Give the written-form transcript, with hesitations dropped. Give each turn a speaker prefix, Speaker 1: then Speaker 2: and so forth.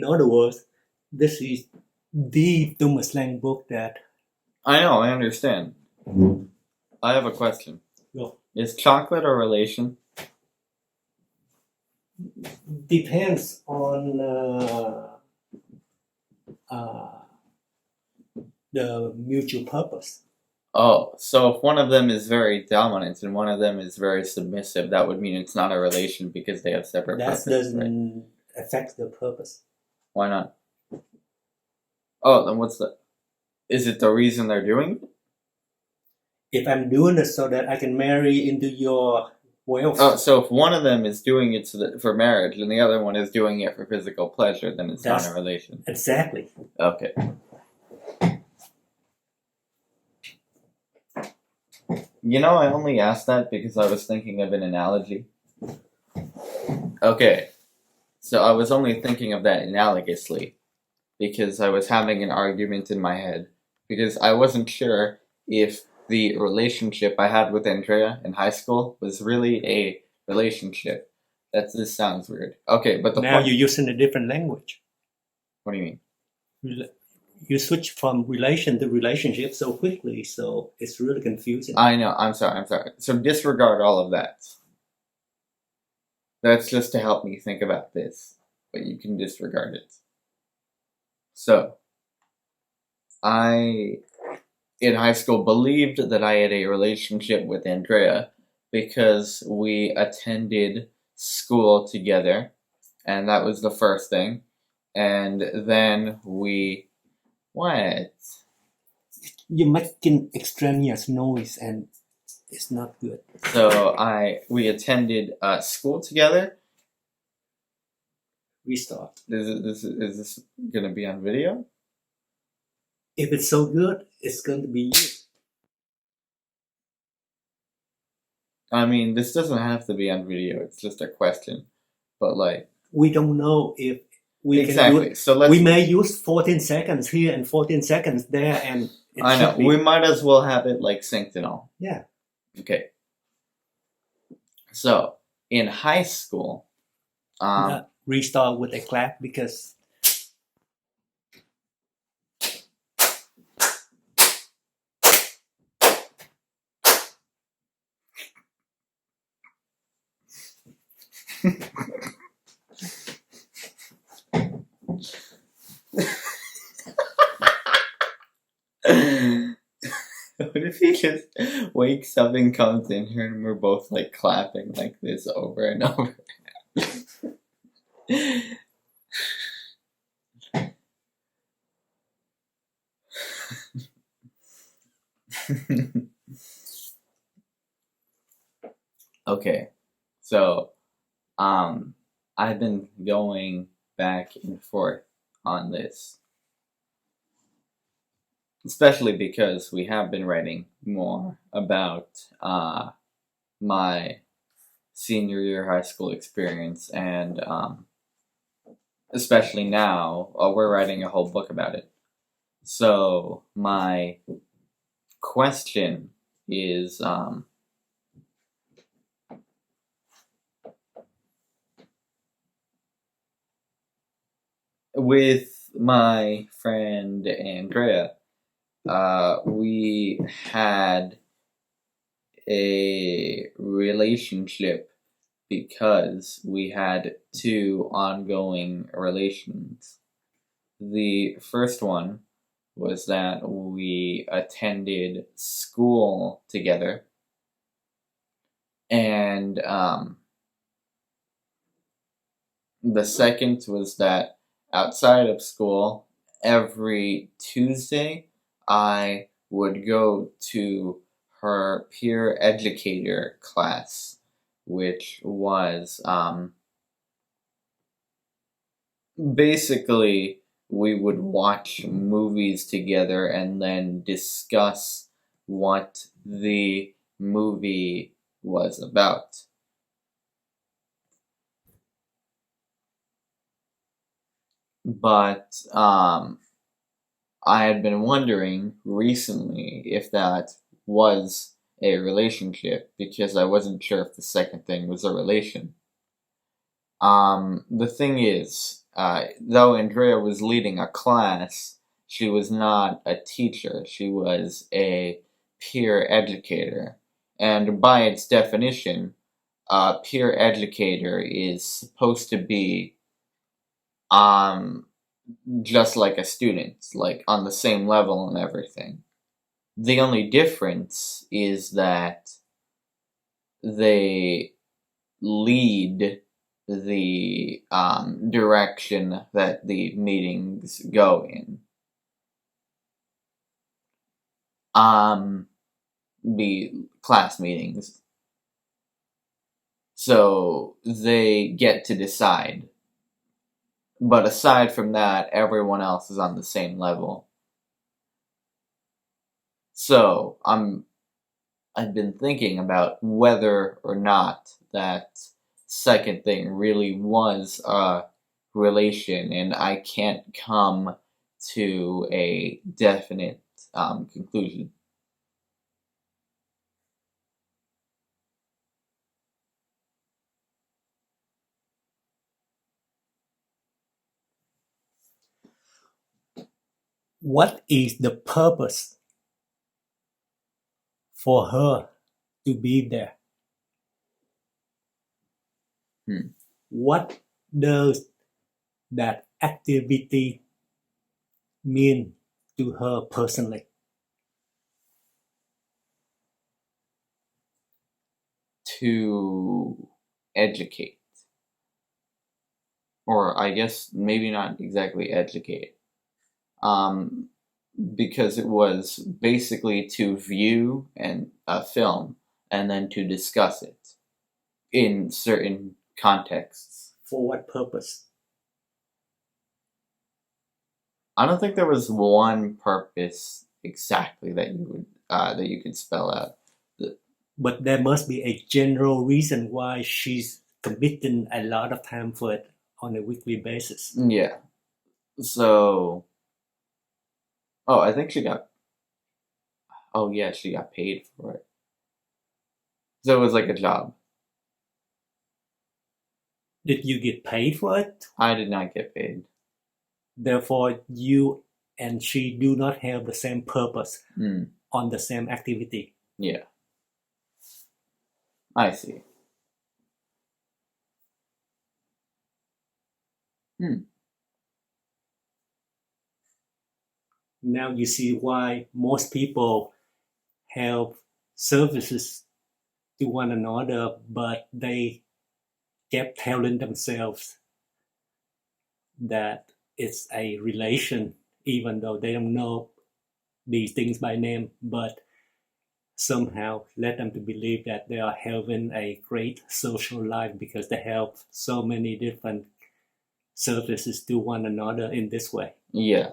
Speaker 1: In other words, this is the Thumoslang book that...
Speaker 2: I know, I understand. I have a question.
Speaker 1: Go.
Speaker 2: Is chocolate a relation?
Speaker 1: Depends on the mutual purpose.
Speaker 2: Oh, so if one of them is very dominant and one of them is very submissive, that would mean it's not a relation because they have separate
Speaker 1: That
Speaker 2: purposes,
Speaker 1: doesn't
Speaker 2: right?
Speaker 1: affect the purpose.
Speaker 2: Why not? Oh, then what's the... Is it the reason they're doing it?
Speaker 1: If I'm doing it so that I can marry into your wealth...
Speaker 2: Oh, so if one of them is doing it for marriage and the other one is doing it for physical pleasure, then it's not a relation.
Speaker 1: Exactly.
Speaker 2: Okay. You know, I only asked that because I was thinking of an analogy. Okay. So I was only thinking of that analogously because I was having an argument in my head because I wasn't sure if the relationship I had with Andrea in high school was really a relationship. This sounds weird. Okay, but
Speaker 1: now you're using a different language.
Speaker 2: What do you mean?
Speaker 1: You switch from relation to relationship so quickly, so it's really confusing.
Speaker 2: I know, I'm sorry. So disregard all of that. That's just to help me think about this, but you can disregard it. So, I, in high school, believed that I had a relationship with Andrea because we attended school together, and that was the first thing. And then we... What?
Speaker 1: You're making extraneous noise and it's not good.
Speaker 2: So we attended school together.
Speaker 1: Restart.
Speaker 2: Is this going to be on video?
Speaker 1: If it's so good, it's going to be you.
Speaker 2: I mean, this doesn't have to be on video. It's just a question. But like...
Speaker 1: We don't know if we
Speaker 2: exactly.
Speaker 1: Can do it.
Speaker 2: So
Speaker 1: we may use 14 seconds here and 14 seconds there, and
Speaker 2: I know we might as well have it like synced and all.
Speaker 1: Yeah.
Speaker 2: Okay. So in high school,
Speaker 1: restart with a clap because.
Speaker 2: What if he just wakes up and comes in here and we're both like clapping like this over and over? Okay, so I've been going back and forth on this, especially because we have been writing more about my senior year high school experience, and especially now we're writing a whole book about it. So my question is with my friend Andrea, we had a relationship because we had two ongoing relations. The first one was that we attended school together, and the second was that outside of school, every Tuesday, I would go to her peer educator class, which was basically we would watch movies together and then discuss what the movie was about. But I had been wondering recently if that was a relationship, because I wasn't sure if the second thing was a relation. The thing is, though Andrea was leading a class, she was not a teacher. She was a peer educator. And by its definition, a peer educator is supposed to be just like a student, like on the same level and everything. The only difference is that they lead the direction that the meetings go in. The class meetings. So they get to decide. But aside from that, everyone else is on the same level. So I've been thinking about whether or not that second thing really was a relation, and I can't come to a definite conclusion.
Speaker 1: What is the purpose for her to be there? What does that activity mean to her personally?
Speaker 2: To educate. Or I guess maybe not exactly educate. Because it was basically to view a film and then to discuss it in certain contexts.
Speaker 1: For what purpose?
Speaker 2: I don't think there was one purpose exactly that you could spell out.
Speaker 1: But there must be a general reason why she's committing a lot of time for it on a weekly basis.
Speaker 2: Yeah. So, I think she got paid for it. So it was like a job.
Speaker 1: Did you get paid for it?
Speaker 2: I did not get paid.
Speaker 1: Therefore, you and she do not have the same purpose on the same activity.
Speaker 2: Yeah. I see.
Speaker 1: Now you see why most people have services to one another, but they kept telling themselves that it's a relation, even though they don't know these things by name, but somehow led them to believe that they are having a great social life because they have so many different services to one another in this way.
Speaker 2: Yeah.